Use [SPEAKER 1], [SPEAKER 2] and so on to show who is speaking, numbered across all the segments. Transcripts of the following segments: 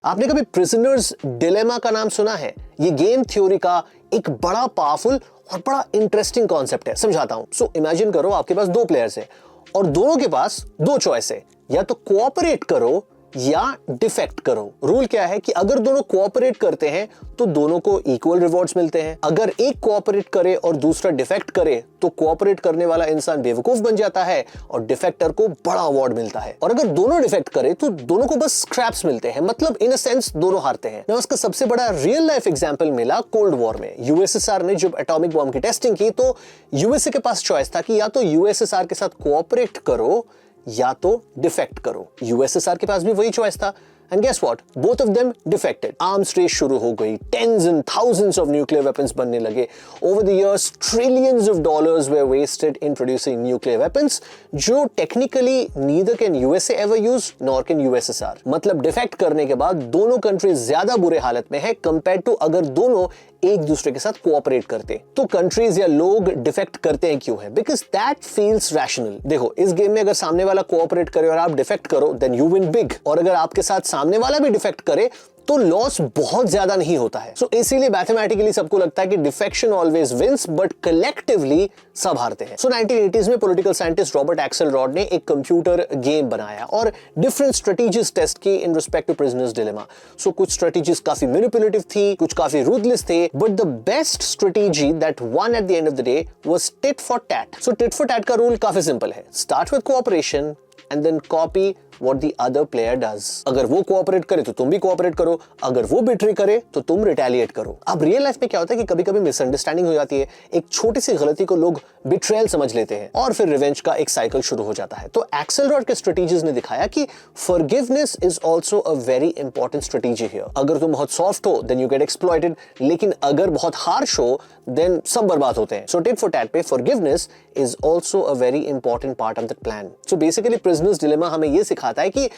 [SPEAKER 1] आपने कभी prisoners dilemma का नाम सुना है? ये गेम थ्योरी का एक बड़ा पावरफुल और बड़ा इंटरेस्टिंग कॉन्सेप्ट है। समझाता हूं। सो इमेजिन करो आपके पास दो प्लेयर्स हैं और दोनों के पास दो चॉइस है, या तो कोऑपरेट करो या डिफेक्ट करो। रूल क्या है कि अगर दोनों कोऑपरेट करते हैं तो दोनों को इक्वल रिवॉर्ड्स मिलते हैं। अगर एक कोऑपरेट करे और दूसरा डिफेक्ट करे तो कोऑपरेट करने वाला इंसान बेवकूफ बन जाता है और डिफेक्टर को बड़ा अवार्ड मिलता है। और अगर दोनों डिफेक्ट करे तो दोनों को बस स्क्रैप्स मिलते हैं, मतलब इन अ सेंस दोनों हारते हैं। ना उसका सबसे बड़ा रियल लाइफ एग्जांपल मिला कोल्ड वॉर में। यूएसएसआर ने जब एटॉमिक बॉम्ब की टेस्टिंग की तो यूएसए के पास चॉइस था कि या तो यूएसएसआर के साथ कोऑपरेट करो या तो डिफेक्ट करो। यूएसएसआर के पास भी वही चॉइस था। And guess what? Both of them defected. Arms race शुरू हो गई। Tens and thousands of nuclear weapons बनने लगे। Over the years, trillions of dollars were wasted in producing nuclear weapons, जो technically neither can USA ever use nor can USSR. मतलब defect करने के बाद दोनों कंट्रीज ज्यादा बुरे हालत में है कंपेयर टू अगर दोनों एक दूसरे के साथ कोऑपरेट करते। तो कंट्रीज या लोग डिफेक्ट करते हैं क्यों है? Because that feels rational. देखो, इस गेम में अगर सामने वाला कोऑपरेट करे और आप डिफेक्ट करो देन यू विन बिग, और अगर आपके साथ सामने वाला भी डिफेक्ट करे तो लॉस बहुत ज्यादा नहीं होता है। सो इसीलिए मैथमेटिकली सबको लगता है कि defection always wins, but collectively सब हारते हैं। सो 1980s में पॉलिटिकल साइंटिस्ट रॉबर्ट एक्सेलरॉड ने एक कंप्यूटर गेम बनाया और डिफरेंट स्ट्रेटेजीज टेस्ट की in respect to prisoners dilemma. So कुछ स्ट्रेटेजीज काफी मैनिपुलेटिव थी, कुछ काफी रूथलेस थे, but the best strategy that won at the end of the day was tit for tat. So tit for tat का rule काफी simple है। Start with cooperation and then copy what the other player does. अगर वो cooperate करे तो तुम भी cooperate करो, अगर वो बिट्री करे तो तुम रिटेलिएट करो। अब रियल लाइफ में क्या होता है कि कभी-कभी मिसअंडरस्टैंडिंग हो जाती है, एक छोटी सी गलती को लोग बिट्रेयल समझ लेते हैं और फिर रिवेंज का एक साइकिल शुरू हो जाता है। तो एक्सेलरॉड के स्ट्रेटेजीज ने दिखाया कि forgiveness is also a very important strategy here. अगर तुम बहुत सॉफ्ट हो देन यू गेट एक्सप्लॉइटेड, लेकिन अगर बहुत हार्श हो देन सब बर्बाद होते हैं। सो टिट फॉर टैट पे forgiveness is also a very important part of that plan. So basically prisoners dilemma हमें ये सिखाता है कि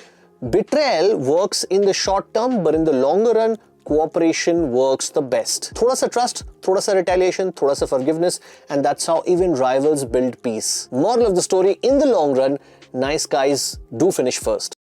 [SPEAKER 1] betrayal works in the short term, but in the longer run cooperation works the best. थोड़ा सा trust, थोड़ा सा retaliation, थोड़ा सा forgiveness, and that's how even rivals build peace. Moral of the story, in the long run, nice guys do finish first.